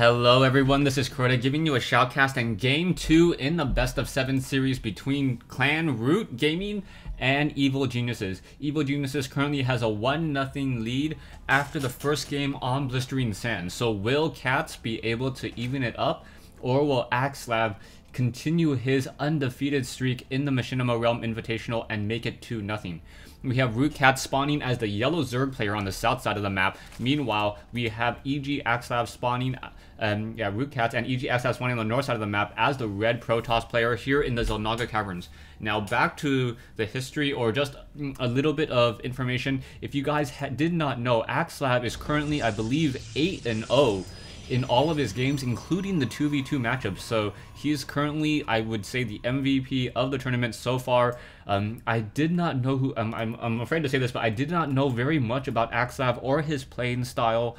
Hello everyone, this is Crota giving you a shoutcast in Game 2 in the Best of 7 series between Clan Root Gaming and Evil Geniuses. Evil Geniuses currently has a 1-0 lead after the first game on Blistering Sand. So will Catz be able to even it up, or will Axslav continue his undefeated streak in the Machinima Realm Invitational and make it 2-0? We have Root Catz spawning as the yellow Zerg player on the south side of the map. Meanwhile, we have EG Axslav spawning, Root Catz and EG Axslav spawning on the north side of the map as the red Protoss player here in the Zelnaga Caverns. Now back to the history, or just a little bit of information. If you guys did not know, Axslav is currently, I believe, 8-0 in all of his games, including the 2v2 matchups. So he's currently, I would say, the MVP of the tournament so far. I did not know who, I'm afraid to say this, but I did not know very much about Axslav or his playing style.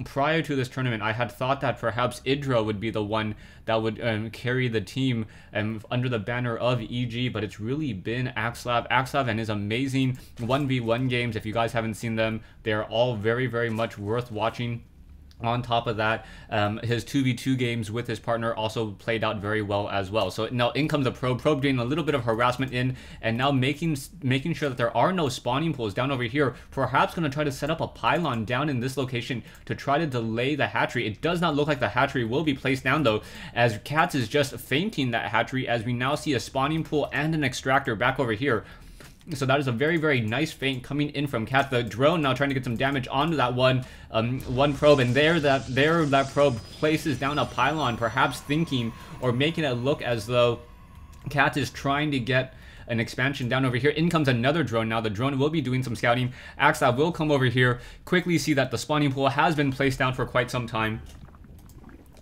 Prior to this tournament, I had thought that perhaps Idra would be the one that would carry the team under the banner of EG, but it's really been Axslav. Axslav and his amazing 1v1 games. If you guys haven't seen them, they're all very, very much worth watching. On top of that, his 2v2 games with his partner also played out very well as well. So now in comes the Probe. Probe getting a little bit of harassment in, and now making sure that there are no spawning pools down over here. Perhaps going to try to set up a pylon down in this location to try to delay the hatchery. It does not look like the hatchery will be placed down though, as Catz is just feinting that hatchery, as we now see a spawning pool and an extractor back over here. So that is a very, very nice feint coming in from Catz. The drone now trying to get some damage onto that one probe, and there that probe places down a pylon, perhaps thinking or making it look as though Catz is trying to get an expansion down over here. In comes another drone. Now the drone will be doing some scouting. Axslav will come over here, quickly see that the spawning pool has been placed down for quite some time,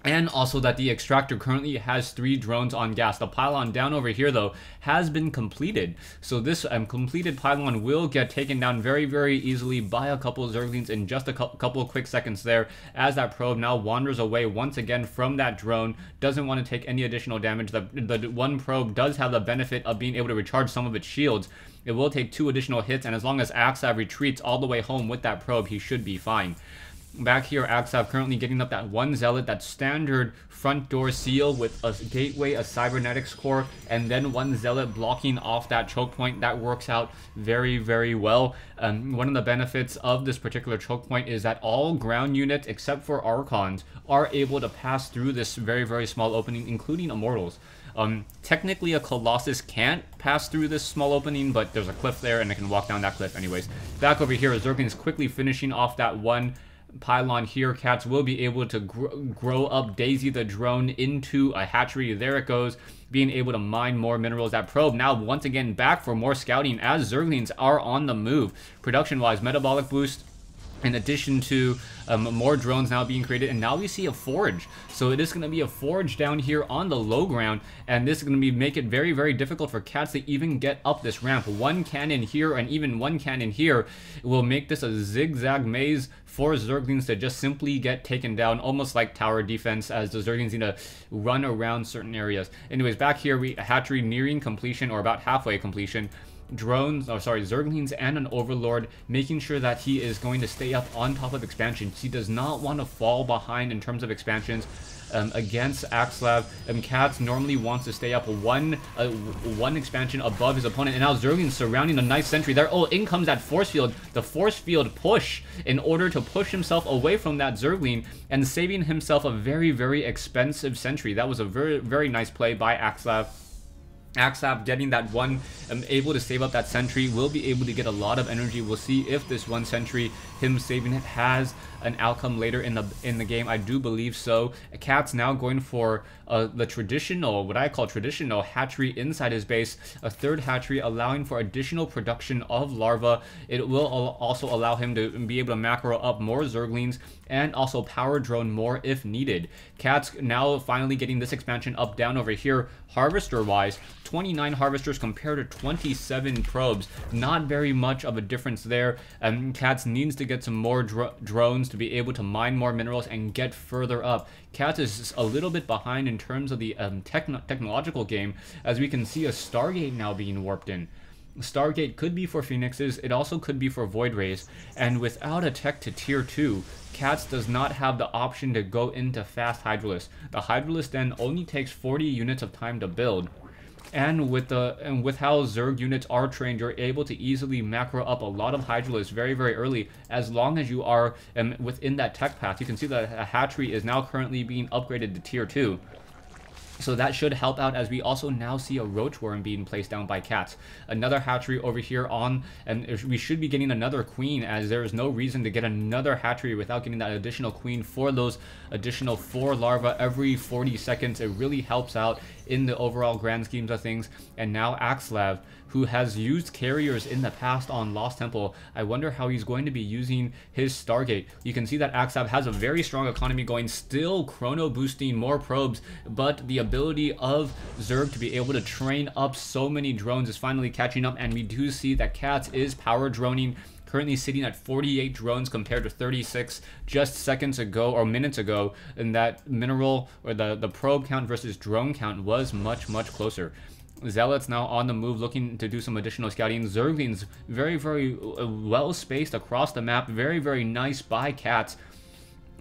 and also that the extractor currently has 3 drones on gas. The pylon down over here, though, has been completed. So this completed pylon will get taken down very, very easily by a couple of Zerglings in just a couple of quick seconds there, as that probe now wanders away once again from that drone. Doesn't want to take any additional damage. The one probe does have the benefit of being able to recharge some of its shields. It will take 2 additional hits, and as long as Axslav retreats all the way home with that probe, he should be fine. Back here, Axslav currently getting up that one zealot, that standard front door seal with a gateway, a cybernetics core, and then one zealot blocking off that choke point. That works out very, very well. One of the benefits of this particular choke point is that all ground units, except for Archons, are able to pass through this very, very small opening, including Immortals. Technically, a Colossus can't pass through this small opening, but there's a cliff there, and it can walk down that cliff anyways. Back over here, Zerglings is quickly finishing off that one pylon here. Catz will be able to grow up Daisy the drone into a hatchery. There it goes, being able to mine more minerals. That probe now once again back for more scouting as Zerglings are on the move. Production wise, metabolic boost, in addition to more drones now being created, and now we see a forge. So it is going to be a forge down here on the low ground, and this is going to make it very, very difficult for Catz to even get up this ramp. One cannon here and even one cannon here will make this a zigzag maze for Zerglings to just simply get taken down, almost like tower defense, as the Zerglings need to run around certain areas. Anyways, back here, we hatchery nearing completion, or about halfway completion. Zerglings and an Overlord, making sure that he is going to stay up on top of expansions. He does not want to fall behind in terms of expansions against Axslav. Catz normally wants to stay up one expansion above his opponent, and now Zerglings surrounding a nice sentry there. Oh, in comes that force field, the force field push, in order to push himself away from that Zergling and saving himself a very, very expensive sentry. That was a very, very nice play by Axslav. Axslav getting that one, able to save up that sentry, will be able to get a lot of energy. We'll see if this one sentry, him saving it, has an outcome later in the game. I do believe so. Catz now going for the traditional, what I call traditional hatchery inside his base, a third hatchery, allowing for additional production of larvae. It will also allow him to be able to macro up more Zerglings and also power drone more if needed. Catz now finally getting this expansion up down over here. Harvester wise, 29 harvesters compared to 27 probes. Not very much of a difference there. Catz needs to get some more drones to be able to mine more minerals and get further up. Catz is a little bit behind in terms of the technological game, as we can see a Stargate now being warped in. Stargate could be for Phoenixes, it also could be for Void Rays, and without a tech to tier 2, Catz does not have the option to go into fast Hydralisk. The Hydralisk then only takes 40 units of time to build. And with how Zerg units are trained, you're able to easily macro up a lot of Hydralisks very, very early, as long as you are within that tech path. You can see that a hatchery is now currently being upgraded to tier 2. So that should help out, as we also now see a roach worm being placed down by Catz. Another hatchery over here on, and we should be getting another queen, as there is no reason to get another hatchery without getting that additional queen for those additional 4 larvae every 40 seconds. It really helps out in the overall grand schemes of things. And now Axslav, who has used carriers in the past on Lost Temple, I wonder how he's going to be using his Stargate. You can see that Axslav has a very strong economy going, still chrono boosting more probes, but the ability of Zerg to be able to train up so many drones is finally catching up, and we do see that Catz is power droning, currently sitting at 48 drones compared to 36 just seconds ago or minutes ago, and that mineral or the probe count versus drone count was much, much closer. Zealots now on the move, looking to do some additional scouting. Zerglings very, very well spaced across the map. Very, very nice by Catz.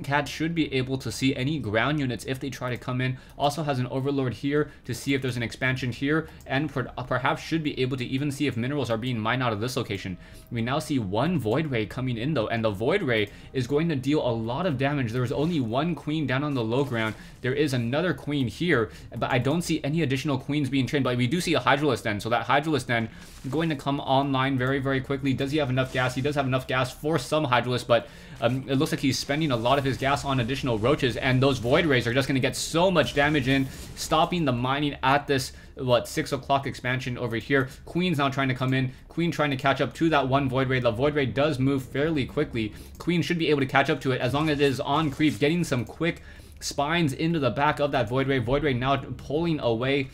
Catz should be able to see any ground units if they try to come in. Also has an Overlord here to see if there's an expansion here, and perhaps should be able to even see if minerals are being mined out of this location. We now see one Void Ray coming in though, and the Void Ray is going to deal a lot of damage. There's only one queen down on the low ground. There is another queen here, but I don't see any additional queens being trained. But we do see a Hydralisk Den, so that Hydralisk Den going to come online very, very quickly. Does he have enough gas? He does have enough gas for some Hydralisk, but it looks like he's spending a lot of his gas on additional roaches, and those Void Rays are just going to get so much damage in, stopping the mining at this 6 o'clock expansion over here. Queen's now trying to come in. Queen trying to catch up to that one Void Ray. The Void Ray does move fairly quickly. Queen should be able to catch up to it as long as it is on creep, getting some quick spines into the back of that Void Ray. Void Ray now pulling away,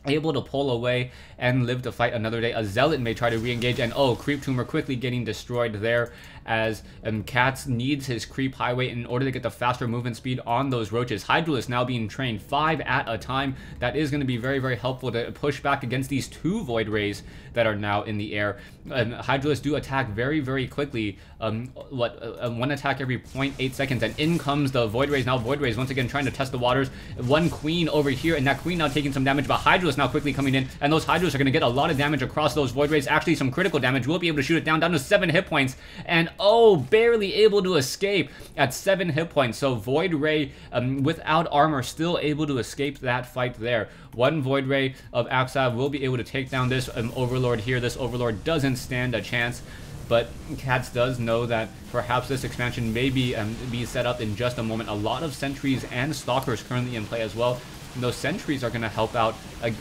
able to pull away and live to fight another day. A Zealot may try to re-engage, and oh, Creep Tumor quickly getting destroyed there, as Catz needs his Creep Highway in order to get the faster movement speed on those roaches. Hydralisk now being trained 5 at a time. That is going to be very, very helpful to push back against these 2 Void Rays that are now in the air. Hydralisk do attack very, very quickly. One attack every 0.8 seconds, and in comes the Void Rays. Now Void Rays once again trying to test the waters. One Queen over here, and that Queen now taking some damage, but Hydralisk now quickly coming in, and those Hydralisks are going to get a lot of damage across those Void Rays. Actually, some critical damage. We'll be able to shoot it down to 7 hit points, and oh, barely able to escape at 7 hit points. So Void Ray without armor still able to escape that fight there. One Void Ray of Axslav will be able to take down this Overlord here. This Overlord doesn't stand a chance, but Catz does know that perhaps this expansion may be set up in just a moment. A lot of sentries and stalkers currently in play as well. And those sentries are going to help out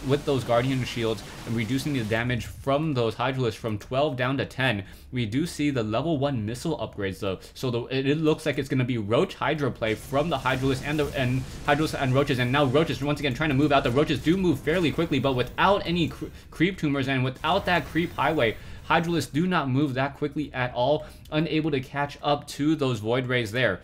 with those Guardian shields and reducing the damage from those Hydralisks from 12 down to 10. We do see the level 1 missile upgrades though, so it looks like it's going to be Roach Hydra play from the Hydralisk and Hydralisk and Roaches. And now Roaches once again trying to move out. The Roaches do move fairly quickly, but without any creep tumors and without that creep highway, Hydralisks do not move that quickly at all, unable to catch up to those Void Rays there.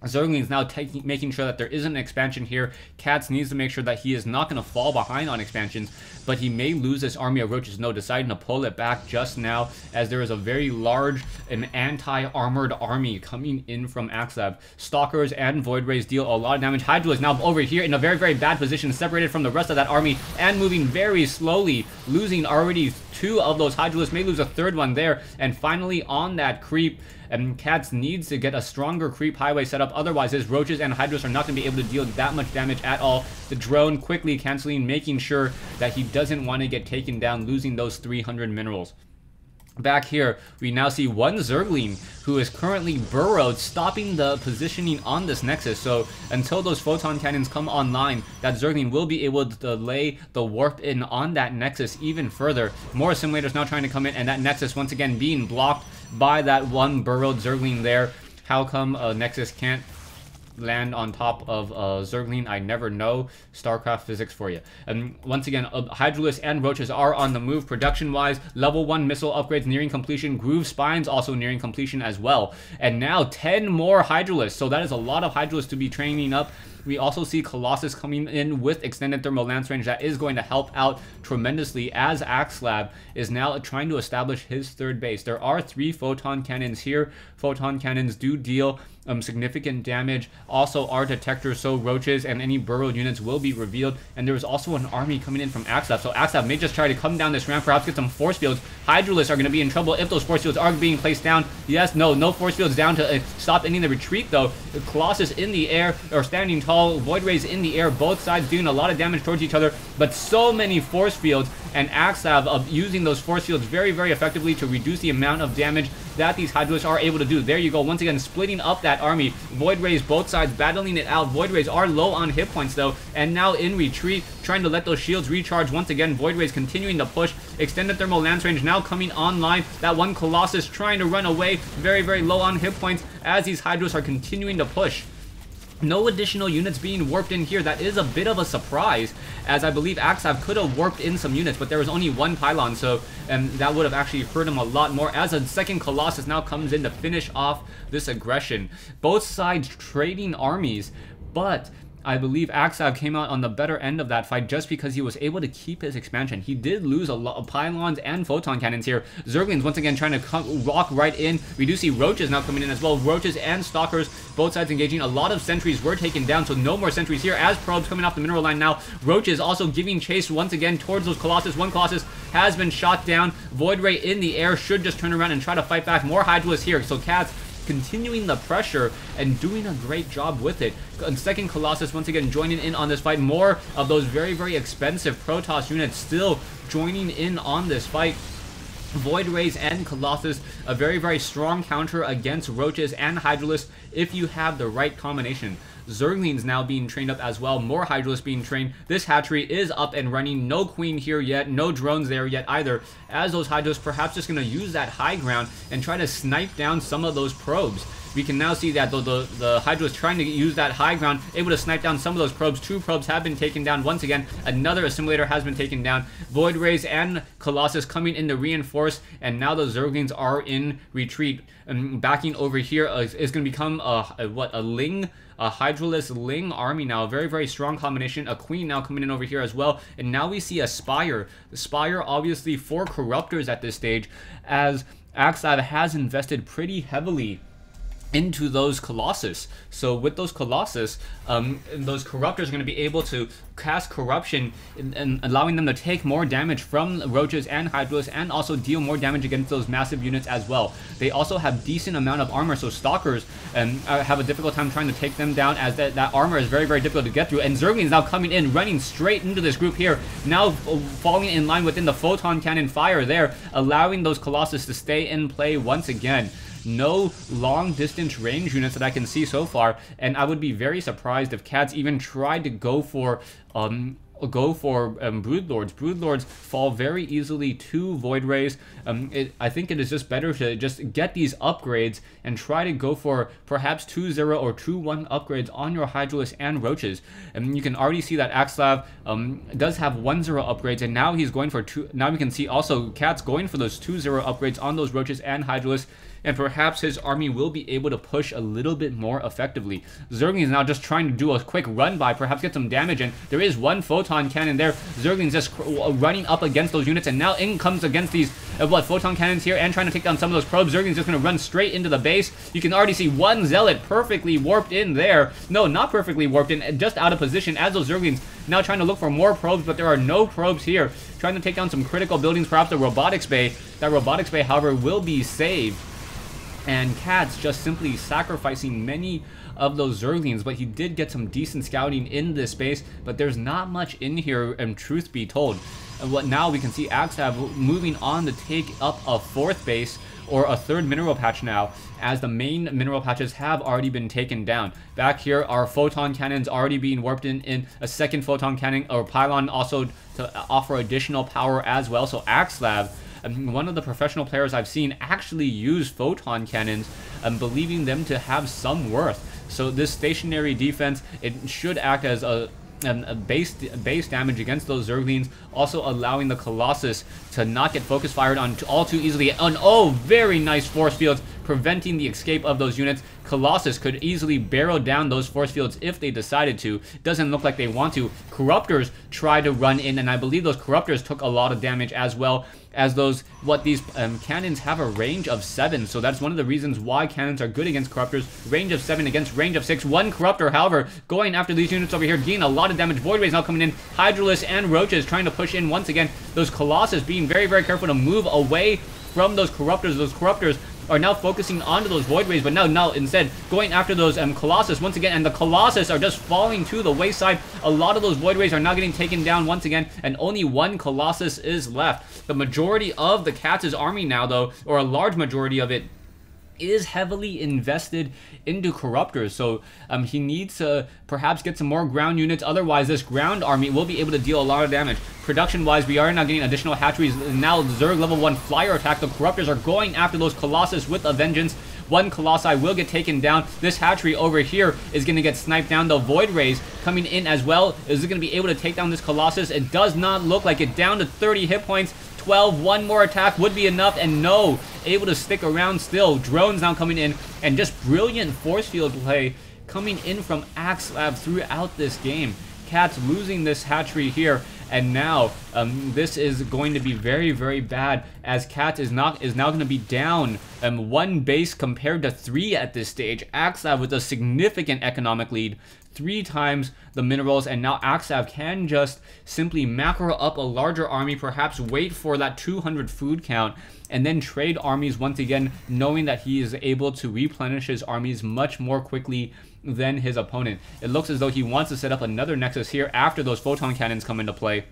Zergling's now making sure that there isn't an expansion here. Catz needs to make sure that he is not going to fall behind on expansions, but he may lose this army of roaches. No, deciding to pull it back just now, as there is a very large and anti-armored army coming in from Axslav. Stalkers and Void Rays deal a lot of damage. Hydra is now over here in a very, very bad position, separated from the rest of that army and moving very slowly, losing already 2 of those Hydralisks, may lose a 3rd one there. And finally on that creep, Catz needs to get a stronger creep highway set up, otherwise his roaches and Hydras are not going to be able to deal that much damage at all. The drone quickly canceling, making sure that he doesn't want to get taken down, losing those 300 minerals. Back here, we now see one Zergling who is currently burrowed, stopping the positioning on this Nexus. So until those photon cannons come online, that Zergling will be able to delay the warp in on that Nexus even further. More simulators now trying to come in, and that Nexus once again being blocked by that one burrowed Zergling there. How come Nexus can't land on top of Zergling? I never know. StarCraft physics for you. And once again, Hydralisks and Roaches are on the move production-wise. Level 1 missile upgrades nearing completion. Groove Spines also nearing completion as well. And now 10 more Hydralisks. So that is a lot of Hydralisks to be training up. We also see Colossus coming in with extended thermal lance range that is going to help out tremendously, as Axslav is now trying to establish his third base. There are 3 photon cannons here. Photon cannons do deal significant damage. Also are detectors, so roaches and any burrowed units will be revealed. And there is also an army coming in from Axslav, so Axslav may just try to come down this ramp, perhaps get some force fields. Hydralisks are going to be in trouble if those force fields are being placed down. Yes, no force fields down to stop any of the retreat though. The Colossus in the air, or standing tall, Void Rays in the air, both sides doing a lot of damage towards each other, but so many force fields, and Axslav of using those force fields very, very effectively to reduce the amount of damage that these Hydralisks are able to do. There you go, once again splitting up that army. Void Rays both sides battling it out. Void Rays are low on hit points though, and now in retreat, trying to let those shields recharge once again. Void Rays continuing to push. Extended thermal lance range now coming online. That one Colossus trying to run away, very, very low on hit points as these Hydralisks are continuing to push. No additional units being warped in here. That is a bit of a surprise, as I believe Axslav could have warped in some units, but there was only 1 pylon, so that would have actually hurt him a lot more, as a second Colossus now comes in to finish off this aggression. Both sides trading armies, but I believe Axslav came out on the better end of that fight just because he was able to keep his expansion. He did lose a lot of pylons and photon cannons here. Zerglings once again trying to walk right in. We do see roaches now coming in as well. Roaches and stalkers, both sides engaging. A lot of sentries were taken down, so no more sentries here as probes coming off the mineral line now. Roaches also giving chase once again towards those Colossus. One Colossus has been shot down. Void Ray in the air should just turn around and try to fight back. More Hydralisks here, so Catz continuing the pressure and doing a great job with it. And second Colossus once again joining in on this fight. More of those very, very expensive Protoss units still joining in on this fight. Void Rays and Colossus, a very, very strong counter against roaches and Hydralisks if you have the right combination. Zerglings now being trained up as well, more Hydralisks being trained. This hatchery is up and running. No queen here yet, no drones there yet either, as those Hydralisks perhaps just going to use that high ground and try to snipe down some of those probes. We can now see that the Hydra trying to use that high ground, able to snipe down some of those probes. 2 probes have been taken down once again. Another assimilator has been taken down. Void Rays and Colossus coming in to reinforce, and now the Zerglings are in retreat. And backing over here is going to become a Ling, a Hydralisk Ling army now. A very, very strong combination. A Queen now coming in over here as well. And now we see a Spire. The Spire obviously 4 Corruptors at this stage, as Axslav has invested pretty heavily into those Colossus. So with those Colossus, those Corruptors are going to be able to cast Corruption and allowing them to take more damage from roaches and Hydralisks, and also deal more damage against those massive units as well. They also have decent amount of armor, so Stalkers have a difficult time trying to take them down, as that armor is very, very difficult to get through. And Zerglings now coming in, running straight into this group here, now falling in line within the Photon Cannon fire there, allowing those Colossus to stay in play once again. No long distance range units that I can see so far, and I would be very surprised if Catz even tried to go for Broodlords. Broodlords fall very easily to Void Rays. I think it is just better to just get these upgrades and try to go for perhaps 2-0 or 2-1 upgrades on your Hydralisks and Roaches. And you can already see that Axslav does have 1-0 upgrades, and now he's going for 2. Now we can see also Catz going for those 2-0 upgrades on those Roaches and Hydralisks, and perhaps his army will be able to push a little bit more effectively. Zerglings is now just trying to do a quick run by, perhaps get some damage in. There is 1 photon cannon there. Zerglings just running up against those units, and now in comes against these photon cannons here and trying to take down some of those probes. Zerglings just going to run straight into the base. You can already see 1 Zealot perfectly warped in there. No, not perfectly warped in, just out of position, as those Zerglings now trying to look for more probes, but there are no probes here. Trying to take down some critical buildings, perhaps the robotics bay. That robotics bay, however, will be saved. And Catz just simply sacrificing many of those Zerglings, but he did get some decent scouting in this space, but there's not much in here, and truth be told. And what now we can see Axslav moving on to take up a 4th base, or a 3rd mineral patch now, as the main mineral patches have already been taken down. Back here, our photon cannons already being warped in a 2nd photon cannon or pylon, also to offer additional power as well. So Axslav, one of the professional players I've seen actually use photon cannons, believing them to have some worth. So this stationary defense, it should act as a base damage against those Zerglings, also allowing the Colossus to not get focus fired on all too easily. And oh, very nice force fields preventing the escape of those units. Colossus could easily barrel down those force fields if they decided to. Doesn't look like they want to. Corruptors try to run in, and I believe those Corruptors took a lot of damage as well, as these cannons have a range of 7, so that's one of the reasons why cannons are good against Corruptors. Range of 7 against range of 6. One Corruptor, however, going after these units over here, getting a lot of damage. Void Rays now coming in. Hydralisk and Roaches trying to push in once again. Those Colossus being very, very careful to move away from those Corruptors. Those Corruptors are now focusing onto those Void Rays, but now instead going after those Colossus once again, and the Colossus are just falling to the wayside. A lot of those Void Rays are now getting taken down once again, and only one Colossus is left. The majority of the Catz's army now, though, or a large majority of it, is heavily invested into Corruptors, so he needs to perhaps get some more ground units. Otherwise, this ground army will be able to deal a lot of damage. Production-wise, we are now getting additional hatcheries. Now, Zerg level 1 flyer attack. The Corruptors are going after those Colossus with a vengeance. One Colossi will get taken down. This hatchery over here is going to get sniped down. The Void Rays coming in as well. Is it going to be able to take down this Colossus? It does not look like it. Down to 30 hit points. 12. One more attack would be enough, and no, able to stick around still. Drones now coming in, and just brilliant force field play coming in from Axslav throughout this game. Catz losing this hatchery here, and now this is going to be very, very bad, as Catz is now going to be down 1 base compared to 3 at this stage. Axslav with a significant economic lead, 3 times the minerals, and now Axslav can just simply macro up a larger army, perhaps wait for that 200 food count, and then trade armies once again, knowing that he is able to replenish his armies much more quickly than his opponent. It looks as though he wants to set up another nexus here after those photon cannons come into play.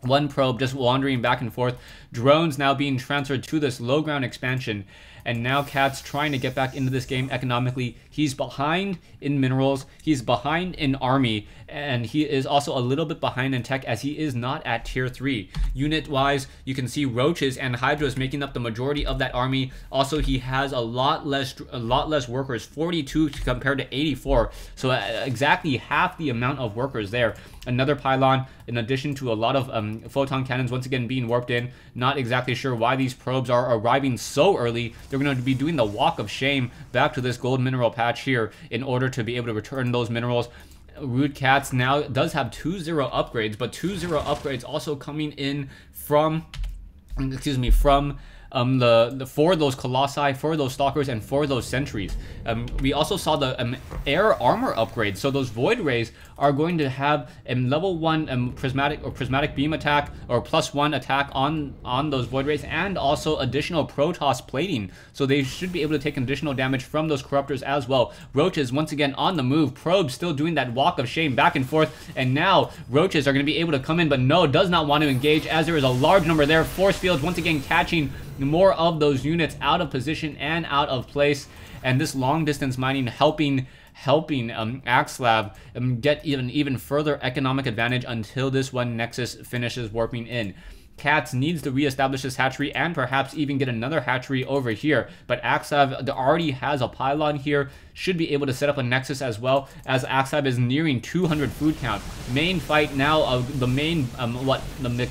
One probe just wandering back and forth. Drones now being transferred to this low ground expansion. And now Catz trying to get back into this game economically. He's behind in minerals. He's behind in army. And he is also a little bit behind in tech, as he is not at tier 3. Unit-wise, you can see Roaches and Hydras making up the majority of that army. Also, he has a lot less workers, 42 compared to 84. So exactly half the amount of workers there. Another pylon, in addition to a lot of photon cannons once again being warped in. Not exactly sure why these probes are arriving so early. They're going to be doing the walk of shame back to this gold mineral patch here in order to be able to return those minerals. Root Catz now does have 2-0 upgrades, but 2-0 upgrades also coming in from, for those Colossi, for those Stalkers, and for those Sentries. We also saw the air armor upgrade, so those Void Rays are going to have a level 1 prismatic beam attack, or +1 attack on those Void Rays, and also additional Protoss plating, so they should be able to take additional damage from those Corruptors as well. Roaches once again on the move. Probes still doing that walk of shame back and forth, and now Roaches are going to be able to come in, but no, does not want to engage, as there is a large number there. Force fields once again catching more of those units out of position and out of place, and this long distance mining helping Axslav get even further economic advantage until this one nexus finishes warping in. Catz needs to reestablish this hatchery and perhaps even get another hatchery over here. But Axslav already has a pylon here, should be able to set up a nexus as well, as Axslav is nearing 200 food count. Main fight now of the main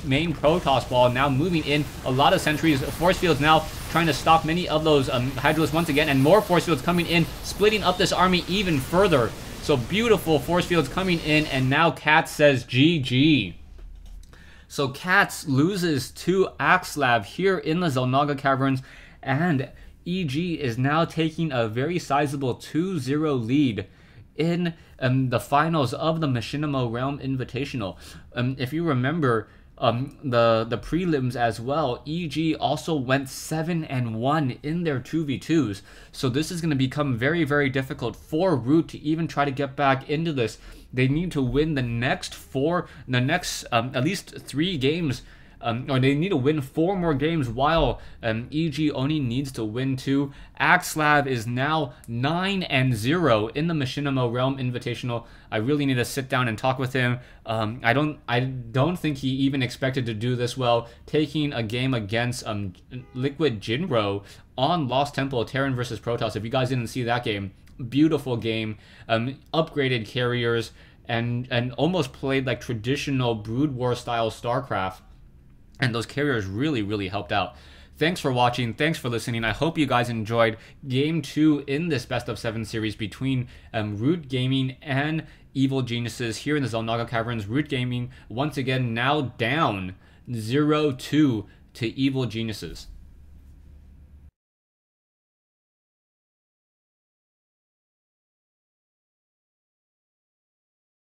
main Protoss ball now moving in. A lot of sentries, force fields now trying to stop many of those Hydralisks once again, and more force fields coming in, splitting up this army even further. So beautiful force fields coming in, and now Catz says GG. So Catz loses to Axslav here in the Xel'Naga Caverns, and EG is now taking a very sizable 2-0 lead in the finals of the Machinima Realm Invitational. If you remember the prelims as well, EG also went 7-1 in their 2v2s. So this is going to become very, very difficult for Root to even try to get back into this. They need to win the next at least 3 games, or they need to win 4 more games, while EG only needs to win 2. Axslav is now 9-0 in the Machinima Realm Invitational. I really need to sit down and talk with him. I don't think he even expected to do this well, taking a game against Liquid Jinro on Lost Temple, Terran versus Protoss. If you guys didn't see that game, beautiful game, upgraded carriers, and almost played like traditional Brood War style StarCraft, and those carriers really, really helped out. Thanks for watching. Thanks for listening. I hope you guys enjoyed Game 2 in this best of 7 series between Root Gaming and Evil Geniuses here in the Xel'Naga Caverns. Root Gaming, once again, now down 0-2 to Evil Geniuses.